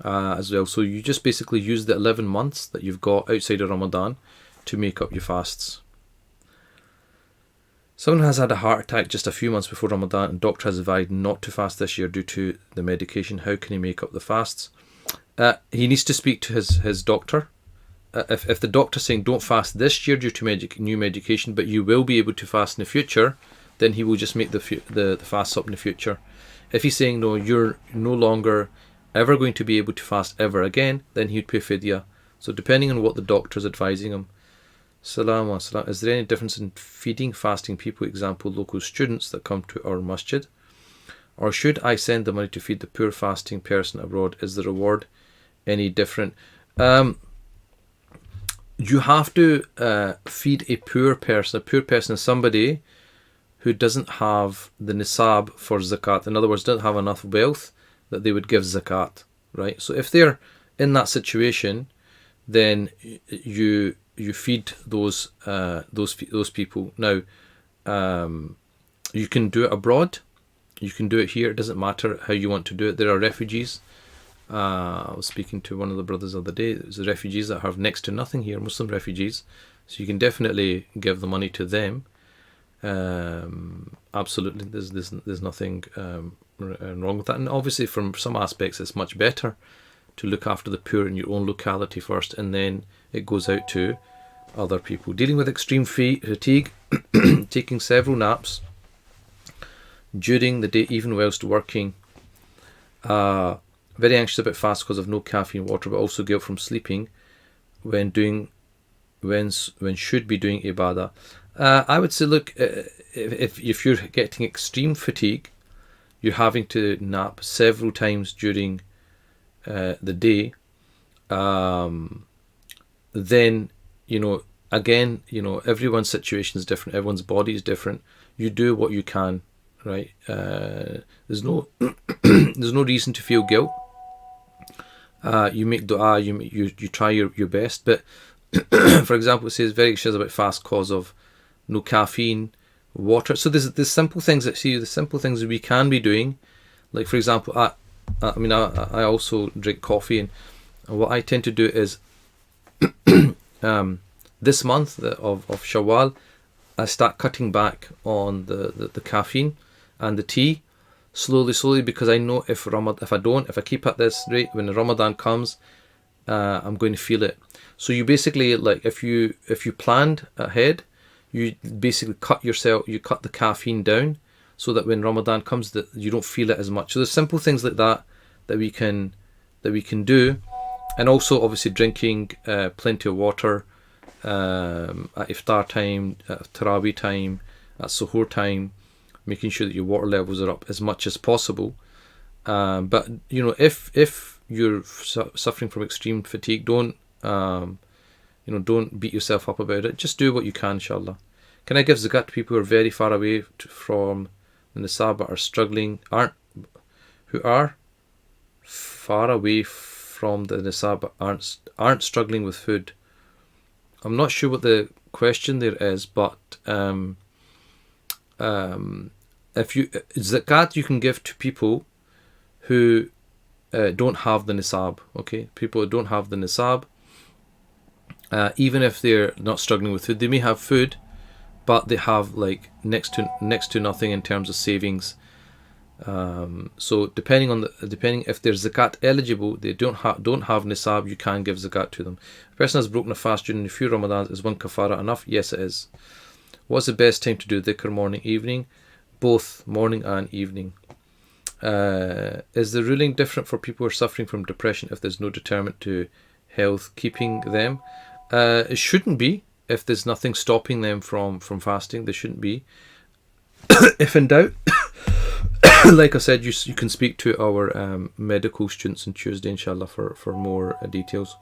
as well. So you just basically use the 11 months that you've got outside of Ramadan to make up your fasts. Someone has had a heart attack just a few months before Ramadan and doctor has advised not to fast this year due to the medication. How can he make up the fasts? He needs to speak to his doctor. If the doctor's saying don't fast this year due to new medication, but you will be able to fast in the future, then he will just make the fasts up in the future. If he's saying no, you're no longer ever going to be able to fast ever again, then he would pay fidya. So depending on what the doctor's advising him. Salam wa salam. Is there any difference in feeding fasting people, example local students that come to our masjid? Or should I send the money to feed the poor fasting person abroad? Is the reward any different? You have to feed a poor person. A poor person is somebody who doesn't have the nisab for zakat. In other words, don't have enough wealth that they would give zakat, right? So if they're in that situation, then you feed those people. Now, you can do it abroad. You can do it here. It doesn't matter how you want to do it. There are refugees. I was speaking to one of the brothers the other day. There's the refugees that have next to nothing here, Muslim refugees. So you can definitely give the money to them. Absolutely, there's nothing wrong with that. And obviously, from some aspects, it's much better to look after the poor in your own locality first, and then it goes out to other people. Dealing with extreme fatigue, taking several naps during the day, even whilst working. Very anxious about fast because of no caffeine water, but also guilt from sleeping when should be doing ibadah. I would say, look, if you're getting extreme fatigue, you're having to nap several times during the day, then, again, everyone's situation is different, everyone's body is different. You do what you can, right? There's no there's no reason to feel guilt. You make dua, you try your best, but for example, it says very anxious about fast cause of no caffeine, water. So there's simple things the simple things that we can be doing. Like, for example, I also drink coffee, and what I tend to do is this month of Shawwal, I start cutting back on the caffeine and the tea slowly, because I know if I keep at this rate, when Ramadan comes, I'm going to feel it. So you basically, like, if you planned ahead, you basically cut the caffeine down, so that when Ramadan comes, that you don't feel it as much. So there's simple things like that we can do, and also obviously drinking plenty of water at iftar time, at tarawih time, at suhoor time, making sure that your water levels are up as much as possible. But if you're suffering from extreme fatigue, don't beat yourself up about it. Just do what you can, inshallah. Can I give zakat to people who are very far away from the nisab but are struggling? Who are far away from the nisab but aren't struggling with food? I'm not sure what the question there is, but if zakat you can give to people who don't have the nisab. Okay, people who don't have the nisab, even if they're not struggling with food, they may have food, but they have like next to nothing in terms of savings. So depending if they're zakat eligible, they don't have nisab, you can give zakat to them. If a person has broken a fast during a few Ramadans, is one kafara enough? Yes, it is. What's the best time to do dhikr, morning, evening? Both morning and evening. Is the ruling different for people who are suffering from depression if there's no deterrent to health keeping them? It shouldn't be. If there's nothing stopping them from fasting, there shouldn't be. If in doubt, like I said, you can speak to our medical students on Tuesday, inshallah, for more details.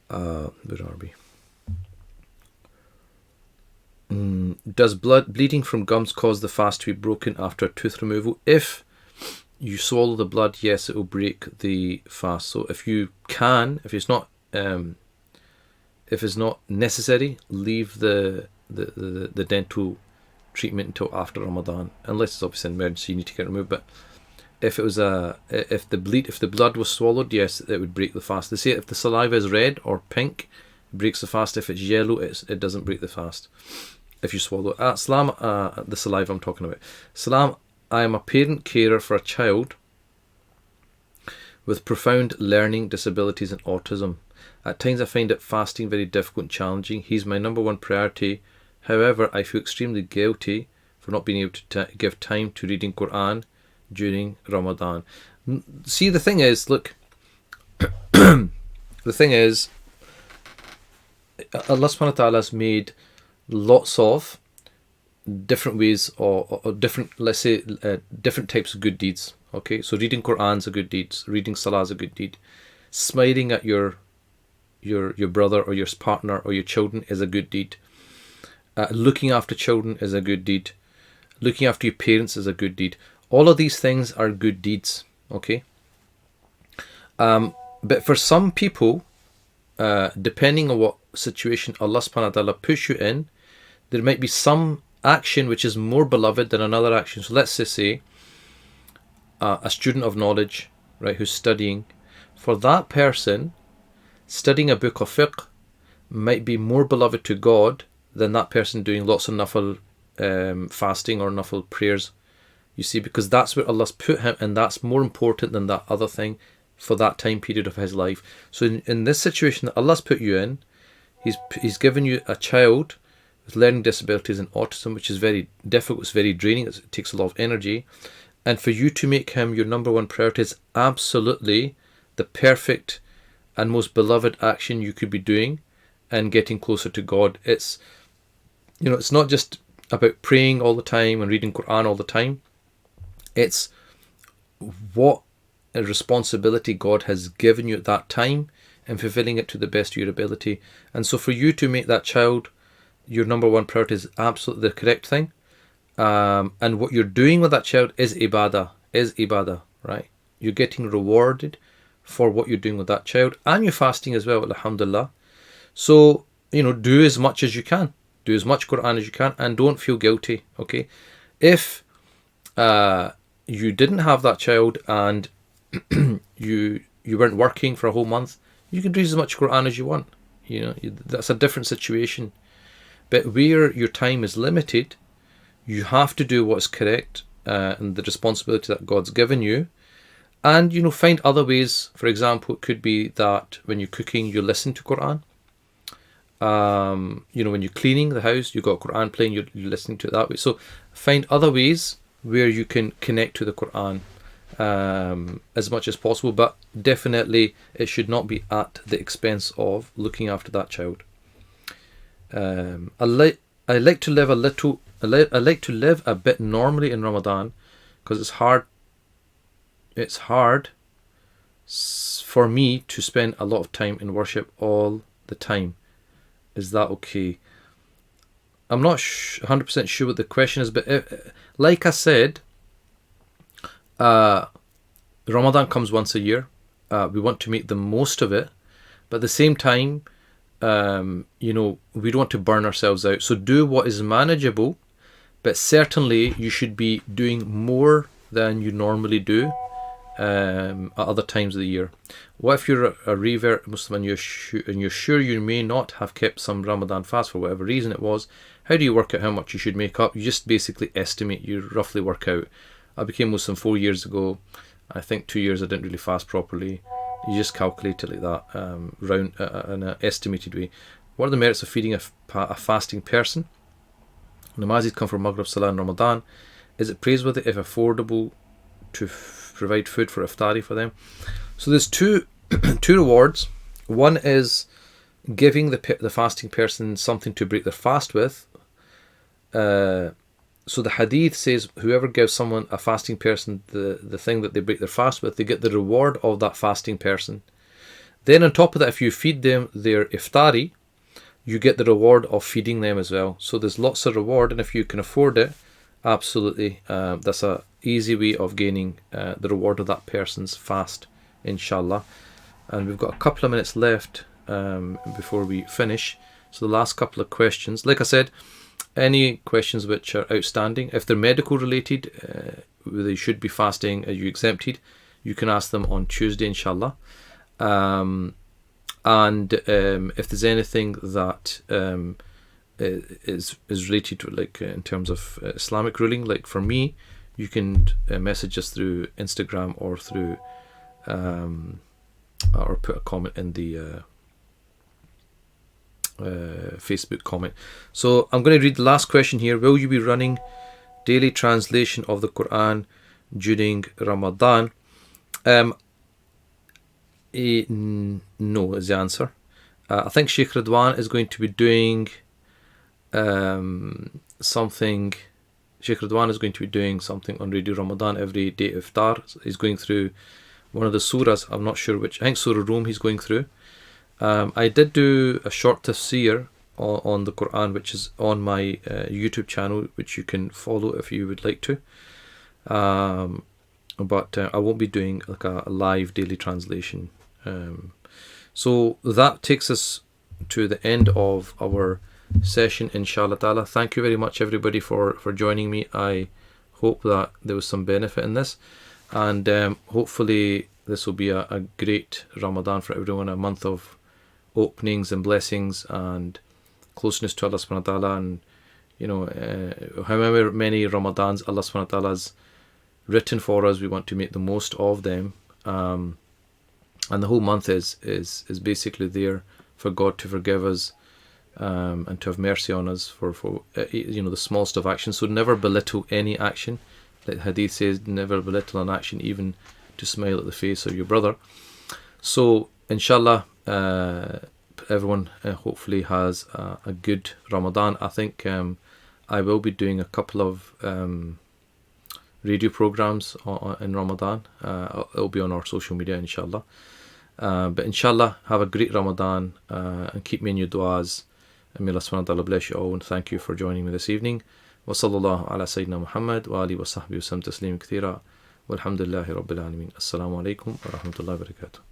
Where are we? Does bleeding from gums cause the fast to be broken after tooth removal? If you swallow the blood, yes, it will break the fast. So if it's not necessary, leave the dental treatment until after Ramadan, unless it's obviously an emergency, you need to get it removed. But if the blood was swallowed, yes, it would break the fast. They say if the saliva is red or pink, breaks the fast. If it's yellow, it doesn't break the fast if you swallow it. Salam, the saliva I'm talking about. Salam, I am a parent carer for a child with profound learning disabilities and autism. At times I find it fasting very difficult and challenging. He's my number one priority. However, I feel extremely guilty for not being able to give time to reading Quran during Ramadan. See, the thing is, look, the thing is, Allah subhanahu wa ta'ala has made lots of different ways or different, let's say, different types of good deeds. Okay, so reading Quran is a good deed, reading Salah is a good deed, smiling at your brother or your partner or your children is a good deed, looking after children is a good deed, looking after your parents is a good deed. All of these things are good deeds. Okay, but for some people, depending on what situation Allah subhanahu wa ta'ala puts you in, there might be some action which is more beloved than another action. So let's just say a student of knowledge, right, who's studying, for that person, studying a book of fiqh might be more beloved to God than that person doing lots of nafil fasting or nafil prayers. You see, because that's where Allah's put him, and that's more important than that other thing for that time period of his life. So in this situation that Allah's put you in, He's given you a child with learning disabilities and autism, which is very difficult, it's very draining, it takes a lot of energy. And for you to make him your number one priority is absolutely the perfect and most beloved action you could be doing and getting closer to God. It's, you know, it's not just about praying all the time and reading Quran all the time. It's what a responsibility God has given you at that time and fulfilling it to the best of your ability. And so for you to make that child your number one priority is absolutely the correct thing. And what you're doing with that child is ibadah, right? You're getting rewarded for what you're doing with that child, and you're fasting as well, alhamdulillah. So, you know, do as much as you can. Do as much Quran as you can, and don't feel guilty, okay? If you didn't have that child and you weren't working for a whole month, you can read as much Quran as you want. You know, that's a different situation. But where your time is limited, you have to do what's correct and the responsibility that God's given you. And, you know, find other ways. For example, it could be that when you're cooking, you listen to Quran. You know, when you're cleaning the house, you've got Quran playing, you're listening to it that way. So find other ways where you can connect to the Quran as much as possible. But definitely it should not be at the expense of looking after that child. I like to live a bit normally in Ramadan because it's hard for me to spend a lot of time in worship all the time. Is that okay? I'm not 100% sure what the question is, but like I said, Ramadan comes once a year. We want to make the most of it, but at the same time, you know, we don't want to burn ourselves out. So do what is manageable, but certainly you should be doing more than you normally do at other times of the year. What if you're a revert Muslim and you're sure you may not have kept some Ramadan fast for whatever reason it was? How do you work out how much you should make up? You just basically estimate, you roughly work out. I became Muslim 4 years ago. I think 2 years I didn't really fast properly. You just calculate it like that, round in an estimated way. What are the merits of feeding a fasting person? Namazis come from Maghrib Salah in Ramadan. Is it praiseworthy if affordable to provide food for iftari for them? So there's two rewards. One is giving the fasting person something to break their fast with. So the hadith says whoever gives someone, a fasting person, the thing that they break their fast with, they get the reward of that fasting person. Then on top of that, if you feed them their iftari, you get the reward of feeding them as well. So there's lots of reward, and if you can afford it, absolutely, that's a easy way of gaining the reward of that person's fast, inshallah. And we've got a couple of minutes left before we finish. So the last couple of questions, like I said, any questions which are outstanding, if they're medical related, whether you should be fasting, are you exempted, you can ask them on Tuesday, inshallah. And if there's anything that is related to, like, in terms of Islamic ruling, like for me, you can message us through Instagram or through or put a comment in the Facebook comment. So I'm going to read the last question here. Will you be running daily translation of the Quran during Ramadan? No is the answer. I think Sheikh Ridwan is going to be doing something. Sheikh Ridwan is going to be doing something on Radio Ramadan every day iftar. He's going through one of the surahs. I'm not sure which. I think Surah Rum he's going through. I did do a short tafsir on the Quran, which is on my YouTube channel, which you can follow if you would like to. But I won't be doing like a live daily translation. So that takes us to the end of our session, inshallah ta'ala. Thank you very much, everybody, for joining me. I hope that there was some benefit in this, and hopefully this will be a great Ramadan for everyone, a month of openings and blessings and closeness to Allah subhanahu wa ta'ala. And you know, however many Ramadans Allah subhanahu wa ta'ala has written for us, we want to make the most of them. And the whole month is basically there for God to forgive us, and to have mercy on us for you know, the smallest of actions. So never belittle any action. Like hadith says, never belittle an action, even to smile at the face of your brother. So inshallah, everyone hopefully has a good Ramadan. I think I will be doing a couple of radio programs in Ramadan. It'll be on our social media, inshallah. But inshallah, have a great Ramadan, and keep me in your du'as. And may Allah subhanahu wa ta'ala bless you all, and thank you for joining me this evening. Wa sallallahu ala Sayyidina Muhammad wa alihi wa sahbihi wa sallam taslim kathira. Walhamdulillahi rabbil alameen. Assalamu alaikum wa rahmatullahi wa barakatuh.